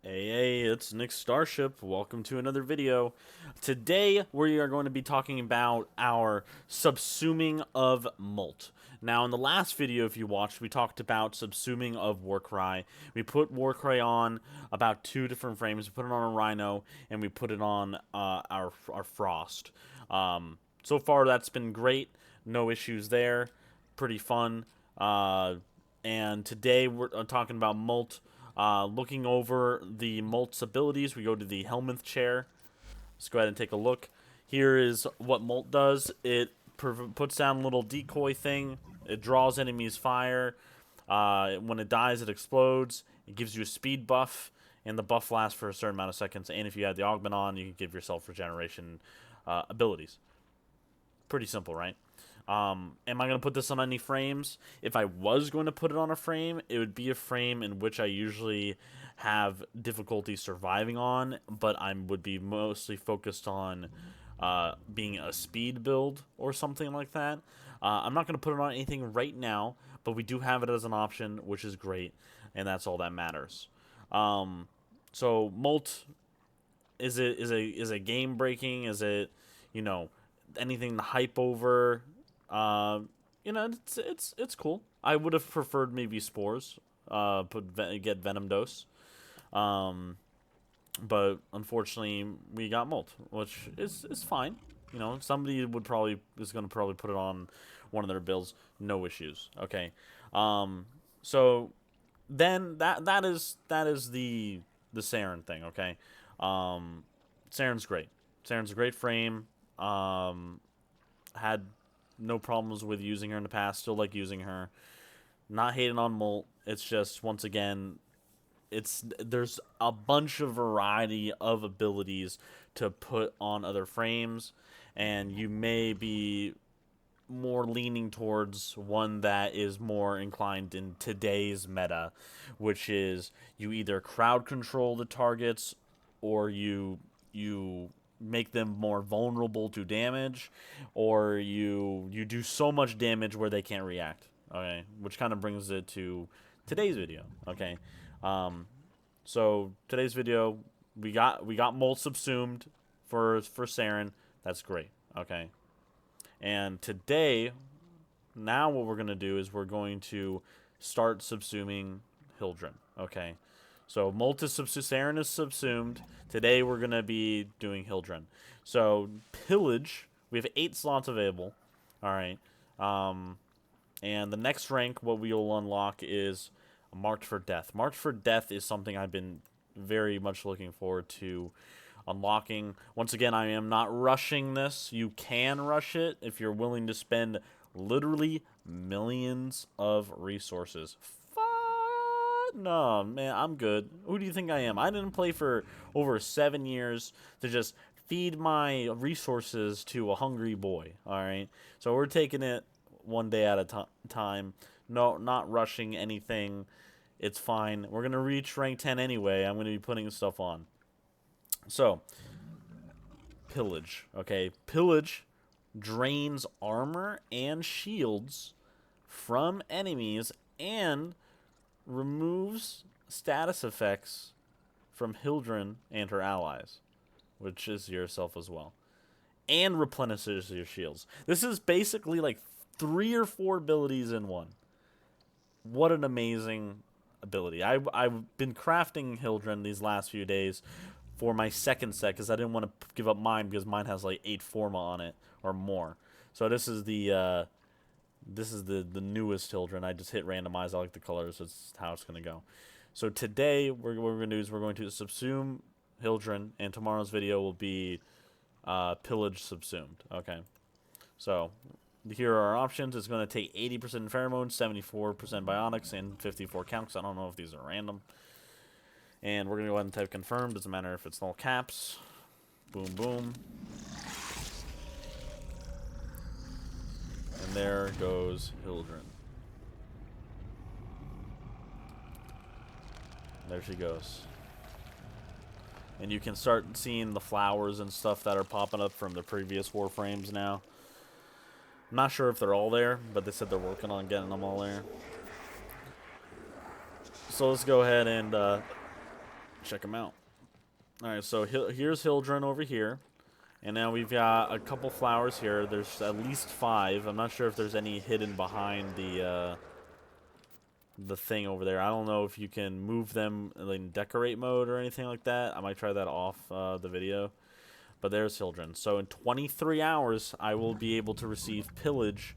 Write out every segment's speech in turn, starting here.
Hey, it's Nick Starship. Welcome to another video. Today, we are going to be talking about our subsuming of Molt. Now, in the last video, if you watched, we talked about subsuming of Warcry. We put Warcry on about 2 different frames. We put it on a Rhino, and we put it on our Frost. So far, that's been great. No issues there. Pretty fun. And today, we're talking about Molt. Looking over the Molt's abilities, we go to the Helminth chair. Let's go ahead and take a look. Here is what Molt does. It puts down a little decoy thing. It draws enemies' fire. When it dies, it explodes. It gives you a speed buff, and the buff lasts for a certain amount of seconds. And if you have the augment on, you can give yourself regeneration abilities. Pretty simple, right? Am I going to put this on any frames? If I was going to put it on a frame, it would be a frame in which I usually have difficulty surviving on, but I would be mostly focused on being a speed build or something like that. I'm not going to put it on anything right now, but we do have it as an option, which is great, and that's all that matters. So Molt is a game breaking? Is it, anything to hype over? It's cool. I would have preferred maybe spores. Get venom dose. But unfortunately we got Molt, which is fine. Somebody is gonna probably put it on one of their builds, no issues. Okay. So then that is the Saren thing. Okay. Saren's great. Saren's a great frame. Had no problems with using her in the past. Still like using her. Not hating on Molt. It's just, once again, there's a bunch of variety of abilities to put on other frames, and you may be more leaning towards one that is more inclined in today's meta, which is you either crowd control the targets or you make them more vulnerable to damage, or you do so much damage where they can't react. Okay, which kind of brings it to today's video. Okay, so today's video, we got Molt subsumed for Saren. That's great. Okay, and today, now what we're gonna do is we're going to start subsuming Hildren. Okay. So Molt is Saren is subsumed. Today we're gonna be doing Hildren. So pillage, we have 8 slots available. All right. And the next rank, what we will unlock is Marked for Death. Marked for Death is something I've been very much looking forward to unlocking. Once again, I am not rushing this. You can rush it if you're willing to spend literally millions of resources. No, man, I'm good. Who do you think I am? I didn't play for over 7 years to just feed my resources to a hungry boy, alright? So we're taking it one day at a time. No, not rushing anything. It's fine. We're going to reach rank 10 anyway. I'm going to be putting stuff on. So, Pillage, okay? Pillage drains armor and shields from enemies and removes status effects from Hildren and her allies, which is yourself as well, and replenishes your shields. This is basically like 3 or 4 abilities in one. What an amazing ability. I've been crafting Hildren these last few days for my second set because I didn't want to give up mine because mine has like 8 forma on it or more. So this is the newest Hildren. I just hit randomize. I like the colors. That's how it's going to go. So today, what we're going to do is we're going to subsume Hildren, and tomorrow's video will be Pillage subsumed. Okay. So here are our options. It's going to take 80% pheromones, 74% bionics, and 54 counts. I don't know if these are random. And we're going to go ahead and type confirm. Doesn't matter if it's all caps. Boom, boom. And there goes Hildren. There she goes. And you can start seeing the flowers and stuff that are popping up from the previous Warframes now. I'm not sure if they're all there, but they said they're working on getting them all there. So let's go ahead and check them out. All right, so here's Hildren over here. And now we've got a couple flowers here. There's at least 5. I'm not sure if there's any hidden behind the thing over there. I don't know if you can move them in decorate mode or anything like that. I might try that off the video. But there's Hildren. So in 23 hours, I will be able to receive pillage.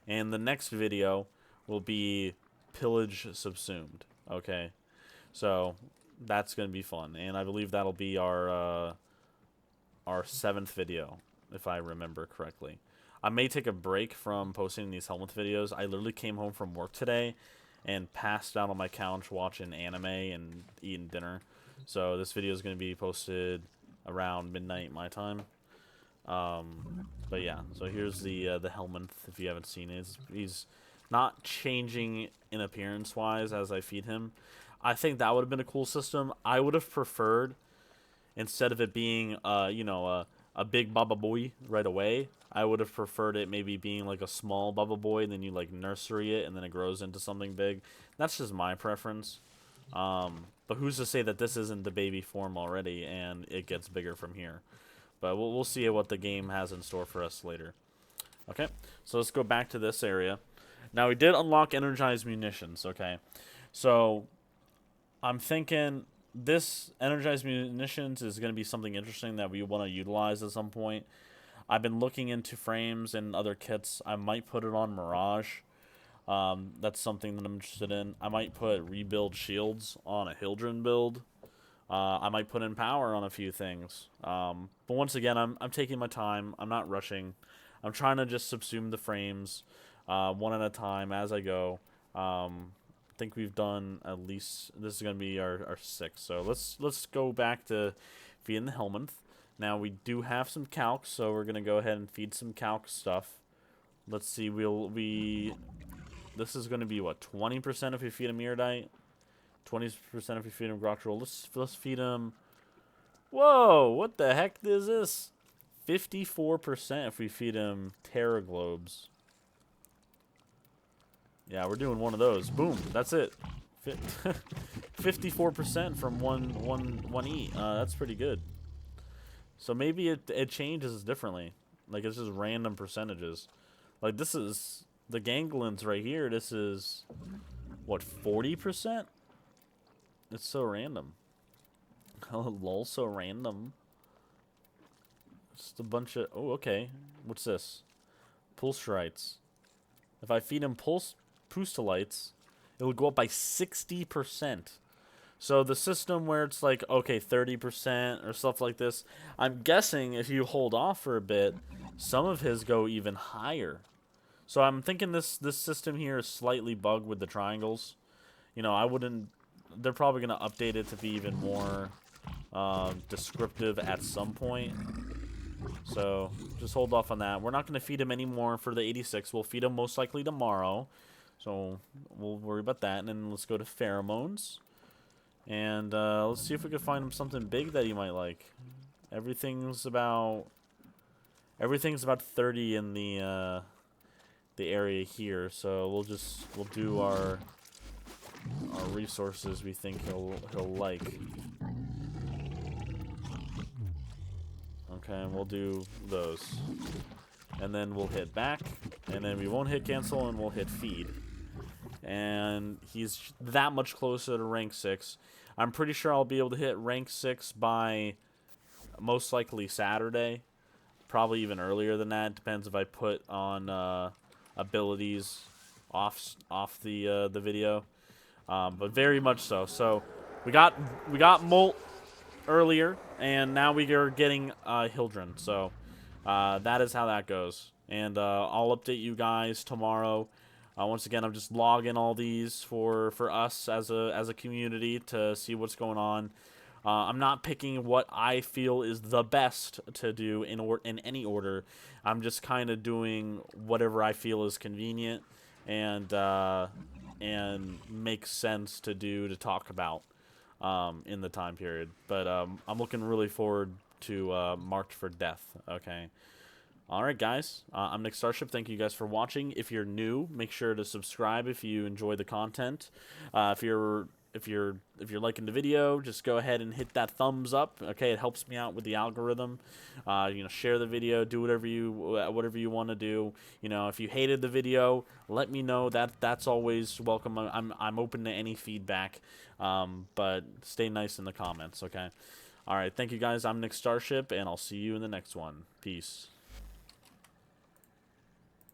And the next video will be pillage subsumed. Okay. So that's going to be fun. And I believe that'll be our 7th video, if I remember correctly. I may take a break from posting these Helminth videos. I literally came home from work today and passed out on my couch watching anime and eating dinner. So this video is going to be posted around midnight my time. But yeah, so here's the Helminth, if you haven't seen it. He's not changing in appearance-wise as I feed him. I think that would have been a cool system. I would have preferred, instead of it being, you know, a big Baba Boy right away, I would have preferred it maybe being like a small Baba Boy, and then you like nursery it, and then it grows into something big. That's just my preference. But who's to say that this isn't the baby form already, and it gets bigger from here? But we'll see what the game has in store for us later. Okay, so let's go back to this area. Now, we did unlock energized munitions, okay? So, I'm thinking this energized munitions is going to be something interesting that we want to utilize at some point. I've been looking into frames and other kits. I might put it on Mirage. That's something that I'm interested in. I might put rebuild shields on a Hildren build. I might put in power on a few things. But once again, I'm taking my time. I'm not rushing. I'm trying to just subsume the frames one at a time as I go. I think we've done at least, this is going to be our 6th. So let's go back to feeding the Helminth. Now we do have some calc, so we're going to go ahead and feed some calc stuff. Let's see, this is going to be what, 20% if we feed him Iridite? 20% if we feed him Grottrol. Let's feed him. Whoa, what the heck is this? 54% if we feed him Terra Globes. Yeah, we're doing one of those. Boom, that's it. 54% from one eat. That's pretty good. So maybe it changes differently. Like, it's just random percentages. Like, this is the ganglions right here. This is what, 40%? It's so random. Oh, lol, so random. Just a bunch of... Oh, okay. What's this? Pulsarites. If I feed him Pustolites, it will go up by 60%. So the system where it's like, okay, 30% or stuff like this, I'm guessing if you hold off for a bit, some of his go even higher. So I'm thinking this system here is slightly bugged with the triangles. You know, I wouldn't... They're probably going to update it to be even more descriptive at some point. So just hold off on that. We're not going to feed him anymore for the 86. We'll feed him most likely tomorrow. So we'll worry about that. And then let's go to pheromones. And let's see if we can find him something big that he might like. Everything's about 30 in the area here. So we'll do our resources we think he'll like. Okay, and we'll do those. And then we'll hit back, and then we won't hit cancel, and we'll hit feed. And he's that much closer to rank 6. I'm pretty sure I'll be able to hit rank 6 by most likely Saturday. Probably even earlier than that. Depends if I put on abilities off the video. But very much so. So we got Molt earlier, and now we are getting Hildren. So that is how that goes. And I'll update you guys tomorrow. Once again, I'm just logging all these for us as a community to see what's going on. I'm not picking what I feel is the best to do in any order. I'm just kind of doing whatever I feel is convenient and makes sense to talk about in the time period. But I'm looking really forward to March for Death. Okay. Alright guys, I'm Nick Starship. Thank you guys for watching. If you're new, make sure to subscribe if you enjoy the content. If you're if you're liking the video, just go ahead and hit that thumbs up. Okay, it helps me out with the algorithm. Share the video, do whatever you want to do. If you hated the video, let me know. That's always welcome. I'm open to any feedback. But stay nice in the comments. Okay. All right. Thank you guys. I'm Nick Starship, and I'll see you in the next one. Peace.